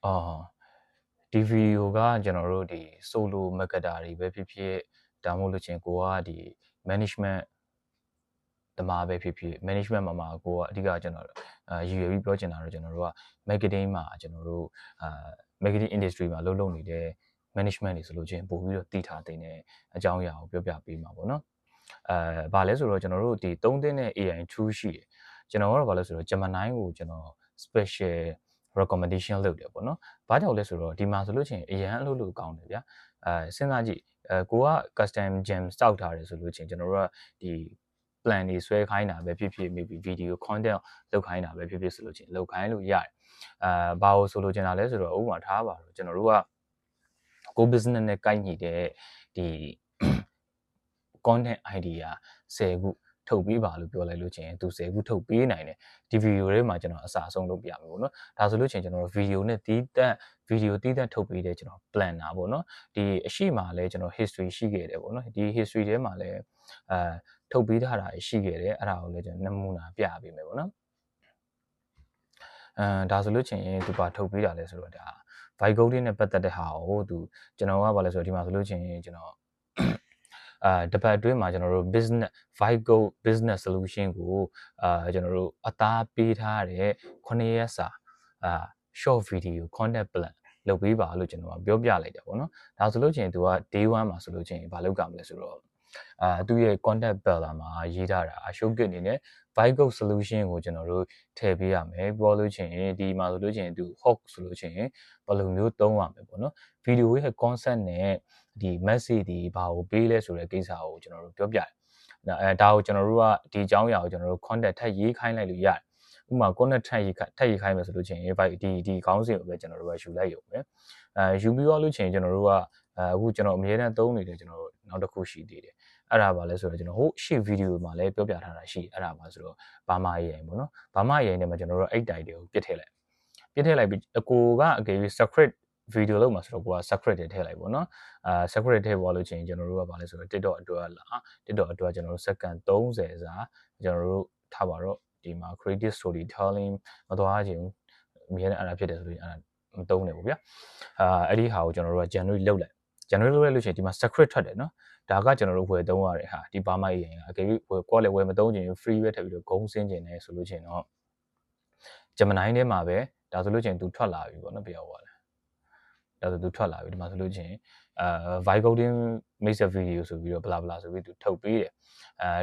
ဒီဗီဒီယိုကကျွန်တော်တို့ဒီ solo marketer တွေပဲဖြစ်ဖြစ်ဒါမှမဟုတ်လို့ချင်းကိုကဒီ management တမားပဲဖြစ်ဖြစ် management မှာကိုကအဓိကကျွန်တော်ရည်ရွယ်ပြီးပြောချင်တာတော့ကျွန်တော်တို့က marketing မှာကျွန်တော်တို့marketing industry မှာလုပ်နေတဲ့ management တွေဆိုလို့ချင်းပို့ပြီးတော့တည်ထားတဲ့အကြောင်းအရာကိုပြောပြပေးမှာပေါ့နော်ဘာလဲဆိုတော့ကျွန်တော်တို့ဒီ3သင်းတဲ့ AI tool ရှိတယ်ကျွန်တော်ကတော့ဘာလဲဆိုတော့ Gemini ကိုကျွန်တော် special recommendation လုပ်တယ်ပေါ့နော်ဘာကြောင့်လဲဆိုတော့ဒီမှာဆိုလို့ချင်းအရန်အလုပ်ကောင်းတယ်ဗျာစဉ်းစားကြည့်ကိုက custom gem စောက်ထားတယ်ဆိုလို့ချင်းကျွန်တော်တို့ကဒီ plan တွေဆွဲခိုင်းတာပဲဖြစ်ဖြစ် maybe video content လုပ်ခိုင်းတာပဲဖြစ်ဖြစ်ဆိုလို့ချင်းလုပ်ခိုင်းလို့ရတယ်ဘာလို့ဆိုလို့ချင်တာလဲဆိုတော့ဥပမာထားပါတော့ကျွန်တော်တို့ကကို business နဲ့ကိုက်ညီတဲ့ဒီ content idea 10ခုထုတ်ပေးပါလို့ပြောလိုက်လို့ချင်းသူ10ခုထုတ်ပေးနိုင်တယ်ဒီ video ထဲမှာကျွန်တော်အစအဆုံးလုပ်ပြမယ်ပေါ့နော်ဒါဆိုလို့ချင်းကျွန်တော် video နဲ့တီးတက် video တီးတက်ထုတ်ပေးတဲ့ကျွန်တော် planner ပေါ့နော်ဒီအရှိမှာလဲကျွန်တော် history ရှိခဲ့တယ်ပေါ့နော်ဒီ history ထဲမှာလဲထုတ်ပေးထားတာရှိခဲ့တယ်အဲ့ဒါကိုလဲကျွန်တော်နမူနာပြပေးမယ်ပေါ့နော်ဒါဆိုလို့ချင်းသူပါထုတ်ပေးတာလဲဆိုတော့ဒါ vibe coding နဲ့ပတ်သက်တဲ့ဟာကိုသူကျွန်တော်ကဘာလဲဆိုတော့ဒီမှာဆိုလို့ချင်းကျွန်တော်တပတ်အတွင်းမှာကျွန်တော်တို့ business vibe go business solution ကိုကျွန်တော်တို့အသားပေးထားတဲ့9ရက်စာshort video content plan လုပ်ပေးပါလို့ကျွန်တော်ပြောပြလိုက်တယ်ပေါ့နော်ဒါဆိုလို့ချင်းသူက day 1မှာဆိုလို့ချင်းဘာလုပ်ကြမလဲဆိုတော့သူရဲ့ content builder မှာရေးထားတာ showcase အနေနဲ့ vibe go solution ကိုကျွန်တော်တို့ထည့်ပေးရမယ်ပြောလို့ချင်းဒီမှာဆိုလို့ချင်းသူ hawk ဆိုလို့ချင်းဘယ်လိုမျိုးသုံးရမယ်ပေါ့နော် video ရဲ့ concept နဲ့ဒီ message ဒီဘာကိုပေးလဲဆိုတဲ့ကိစ္စကိုကျွန်တော်တို့ပြောပြတယ်ဒါကိုကျွန်တော်တို့ကဒီအကြောင်းအရာကိုကျွန်တော်တို့ content ထပ်ရေးခိုင်းလိုက်လို့ရတယ်ဥပမာ content ထပ်ရေးခိုင်းမယ်ဆိုလို့ချင်းဒီခေါင်းစဉ်ကိုပဲကျွန်တော်တို့ကယူလိုက်ရုံပဲယူပြီးတော့လို့ချင်းကျွန်တော်တို့ကအခုကျွန်တော်အမြဲတမ်းသုံးနေတဲ့ကျွန်တော်တို့နောက်တစ်ခုရှိသေးတယ်အဲ့ဒါပါလဲဆိုတော့ကျွန်တော်ဟိုရှေ့ဗီဒီယိုမှာလည်းပြောပြထားတာရှိအဲ့ဒါပါဆိုတော့ဘာမှရေးရင်ပေါ့နော်ဘာမှရေးရင်လည်းကျွန်တော်တို့အဲ့တိုင်တွေကိုပြစ်ထည့်လိုက်ပြီးအကိုကအကယ်၍ secret video လောက်မှာဆိုတော့ကိုက secret တွေထည့်လိုက်ပေါ့နော်secret ထည့်ပေါ်လို့ချင်းကျွန်တော်တို့ကဘာလဲဆိုတော့ TikTok အတွက်ကျွန်တော်တို့ second 30စာကျွန်တော်တို့ထားပါတော့ဒီမှာ creative storytelling မသွားခြင်းအမြဲတမ်းအဲ့ဒါဖြစ်တယ်ဆိုရင်အဲ့ဒါမသုံးနဲ့ပေါ့ဗျာအဲ့ဒီဟာကိုကျွန်တော်တို့က generate လုပ်လိုက် generate လုပ်လိုက်လို့ရှိရင်ဒီမှာ secret ထွက်တယ်နော်ဒါကကျွန်တော်တို့ဝယ်သုံးရတဲ့ဟာဒီဘာမှရေးရင်အကယ်၍ကိုယ်လည်းဝယ်မသုံးချင် free ပဲထည့်ပြီးတော့ဂုံးစင်းချင်တယ်ဆိုလို့ချင်းတော့ Gemini ထဲမှာပဲဒါဆိုလို့ချင်းသူထွက်လာပြီပေါ့နော်ပြောပါလဲဒါဆိုသူထွက်လာပြီဒီမှာဆိုလို့ချင်းvibe coding make a video ဆိုပြီးတော့ bla bla ဆိုပြီးသူထုတ်ပေးတယ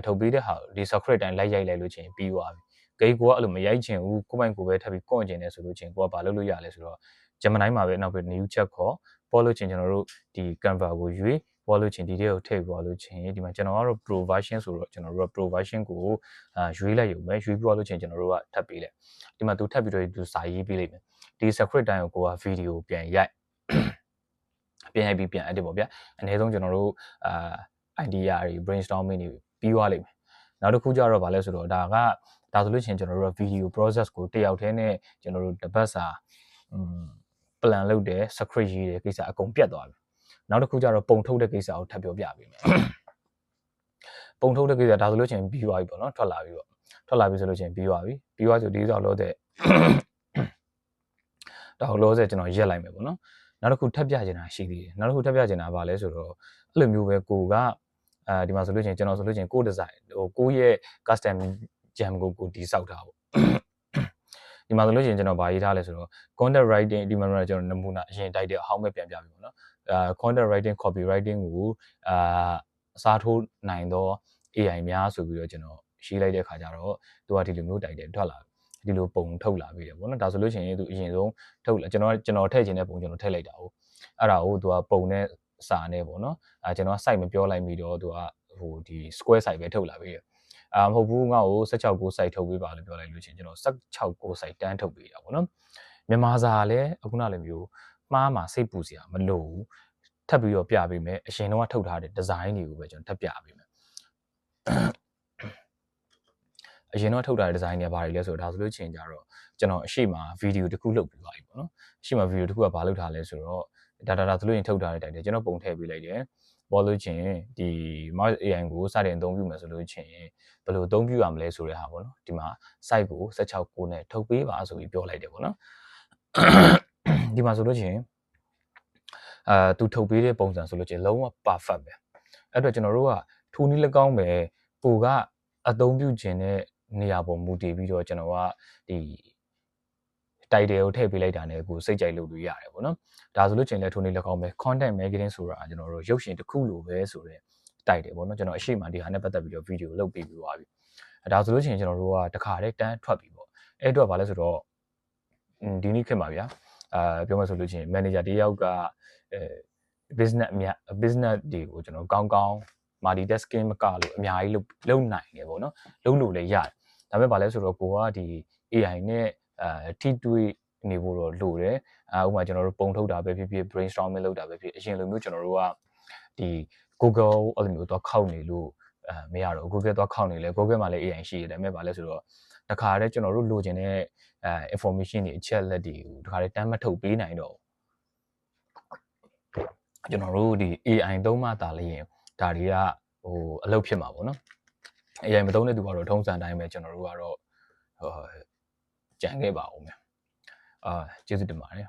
်ထုတ်ပေးတဲ့ဟာဒီ secret တိုင်းလိုက်ရိုက်လိုက်လို့ချင်းပြီးသွားပြီကိုကအဲ့လိုမရိုက်ချင်ဘူးကိုပိုင်ကိုပဲထပ်ပြီးကွန့်ချင်တယ်ဆိုလို့ချင်းကိုကဘာလုပ်လို့ရလဲဆိုတော့ Gemini မှာပဲနောက်ပြီး new chat ခေါ်ပေါ်လို့ချင်းကျွန်တော်တို့ဒီ Canva ကိုရွေးပေါ်လို့ချင်းဒီထဲကိုထည့်ပေါ်လို့ချင်းဒီမှာကျွန်တော်ကတော့ pro version ဆိုတော့ကျွန်တော်တို့က pro version ကိုရွေးလိုက်ရုံပဲရွေးပေါ်လို့ချင်းကျွန်တော်တို့ကထပ်ပေးလိုက်ဒီမှာသူထပ်ပြီးတော့သူစာရေးပေးလိုက်မယ်ဒီ secret တိုင်းကိုက video ပြန်ရိုက်ပြီးပြန်အပ်တယ်ပေါ့ဗျာအနည်းဆုံးကျွန်တော်တို့idea တွေ brainstorming တွေပြီးသွားလိမ့်မယ်နောက်တစ်ခုကျတော့ဗာလဲဆိုတော့ဒါဆိုလို့ရှိရင်ကျွန်တော်တို့က video process ကိုတယောက်တည်းနဲ့ကျွန်တော်တို့တစ်ပတ်စာplan လုပ်တယ် script ရေးတယ်ကိစ္စအကုန်ပြတ်သွားပြီနောက်တစ်ခုကျတော့ပုံထုတ်တဲ့ကိစ္စကိုထပ်ပြောပြပေးမယ်ပုံထုတ်တဲ့ကိစ္စဒါဆိုလို့ရှိရင်ပြီးသွားပြီပေါ့နော်ထွက်လာပြီဆိုလို့ရှိရင်ပြီးသွားပြီပြီးသွားဆိုဒီဆိုလို့တဲ့ဒါကိုလို့ကျွန်တော်ရက်လိုက်မယ်ပေါ့နော်နောက်တစ်ခုထပ်ပြချင်တာရှိသေးတယ်နောက်တစ်ခုထပ်ပြချင်တာဗာလဲဆိုတော့အဲ့လိုမျိုးပဲကိုကဒီမှာဆိုလို့ချင်းကျွန်တော်ဆိုလို့ချင်းကို design ကိုရဲ့ custom gem ကိုဒီစောက်ထားပေါ့ဒီမှာဆိုလို့ချင်းကျွန်တော်ဗာရေးထားလဲဆိုတော့ content writing ဒီမှာကျွန်တော်နမူနာအရင်တိုက်တဲ့အဟောင်းပဲပြန်ပြပြီပေါ့နော်content writing copy writing ကိုအစားထိုးနိုင်သော AI များဆိုပြီးတော့ကျွန်တော်ရေးလိုက်တဲ့ခါကျတော့သူကဒီလိုမျိုးတိုက်တယ်ထွက်လာဒီလိုပုံထုတ်လာပြီးတယ်ပေါ့နော်ဒါဆိုလို့ရှိရင်သူအရင်ဆုံးထုတ်လာကျွန်တော်ထည့်ခြင်းတဲ့ပုံကျွန်တော်ထည့်လိုက်တာဟုတ်အဲ့ဒါကိုသူကပုံနဲ့စာနဲ့ပေါ့နော်ကျွန်တော် site မပြောလိုက်မိတော့သူကဟိုဒီ square site ပဲထုတ်လာပြီးတယ်မဟုတ်ဘူးငါ့ကို16ကို site ထုတ်ပေးပါလို့ပြောလိုက်လို့ချင်းကျွန်တော်16ကို site တန်းထုတ်ပေးတာပေါ့နော်မြန်မာစာလည်းအခုနလိုမျိုးမှားမှာစိတ်ပူစရာမလိုဘူးထပ်ပြီးတော့ပြပေးမယ်အရင်တော့ထုတ်ထားတဲ့ design တွေကိုပဲကျွန်တော်ထပ်ပြပေးမယ်အရင်တော့ထုတ်ထားတဲ့ design တွေဘာတွေလဲဆိုတော့ဒါဆိုလို့ချင်းကြတော့ကျွန်တော်အရှိမ video တစ်ခုလုပ်ပြီးသွားပြီပေါ့နော်အရှိမ video တစ်ခုကဘာလုပ်ထားလဲဆိုတော့ဒါဆိုလို့ရင်ထုတ်ထားတဲ့တိုင်တယ်ကျွန်တော်ပုံထည့်ပေးလိုက်တယ်ပေါ်လို့ချင်းဒီ mouse AI ကိုစတင်အသုံးပြုမယ်ဆိုလို့ချင်းဘယ်လိုအသုံးပြုရမလဲဆိုတဲ့ဟာပေါ့နော်ဒီမှာ site ကို16ကိုနဲ့ထုတ်ပေးပါဆိုပြီးပြောလိုက်တယ်ပေါ့နော် ဒီမှာဆိုလို့ချင်းသူထုတ်ပေးတဲ့ပုံစံဆိုလို့ချင်းလုံးဝ perfect ပဲအဲ့တော့ကျွန်တော်တို့ကထိုးနည်း၎င်းပဲကိုကအသုံးပြုခြင်းတဲ့နေရာပေါ်မူတည်ပြီးတော့ကျွန်တော်ကဒီ title ကိုထည့်ပေးလိုက်တာနဲ့ကိုစိတ်ကြိုက်လုပ်လို့ရတယ်ပေါ့နော်ဒါဆိုလို့ချင်းလည်းထိုးနည်း၎င်းပဲ content marketing ဆိုတာကျွန်တော်တို့ရုပ်ရှင်တစ်ခုလိုပဲဆိုတော့တိုက်တယ်ပေါ့နော်ကျွန်တော်အရှိမဒီဟာနဲ့ပတ်သက်ပြီးတော့ဗီဒီယိုလုပ်ပေးပြီးသွားပြီဒါဆိုလို့ချင်းကျွန်တော်တို့ကတခါတည်းတန်းထွက်ပြီပေါ့အဲ့အတွက်ဘာလဲဆိုတော့ဒီနေ့ခေတ်မှာဗျာပြောမှဆိုလို့ချင်း manager တယောက်ကbusiness တွေကိုကျွန်တော်ကောင်းကောင်း multitasking မကလို့အများကြီးလုပ်နိုင်တယ်ပေါ့နော်လုပ်လို့လည်းရတယ်ဒါပေမဲ့ဘာလဲဆိုတော့ကိုကဒီ AI နဲ့ထိတွေ့နေဖို့တော့လိုတယ်ဥပမာကျွန်တော်တို့ပုံထုတ်တာပဲဖြစ်ဖြစ် brainstorming လုပ်တာပဲဖြစ်အရင်လိုမျိုးကျွန်တော်တို့ကဒီ Google အဲ့လိုမျိုးတော့ခောက်နေလို့မရတော့ Google တော့ခောက်နေလဲ Google မှာလည်း AI ရှိတယ်ဒါပေမဲ့ဘာလဲဆိုတော့တခါတည်းကျွန်တော်တို့လိုချင်တဲ့ information တွေအချက်လက်တွေကိုတခါတည်းတမ်းမထုတ်ပေးနိုင်တော့ကျွန်တော်တို့ဒီ AI သုံးမှသာလျင်ဒါတွေကအလုပ်ဖြစ်မှာပေါ့နော် AI မသုံးတဲ့သူကတော့ထုံးစံတိုင်းပဲကျွန်တော်တို့ကတော့ကြံခဲ့ပါဦးမယ်ကျေးဇူးတင်ပါတယ်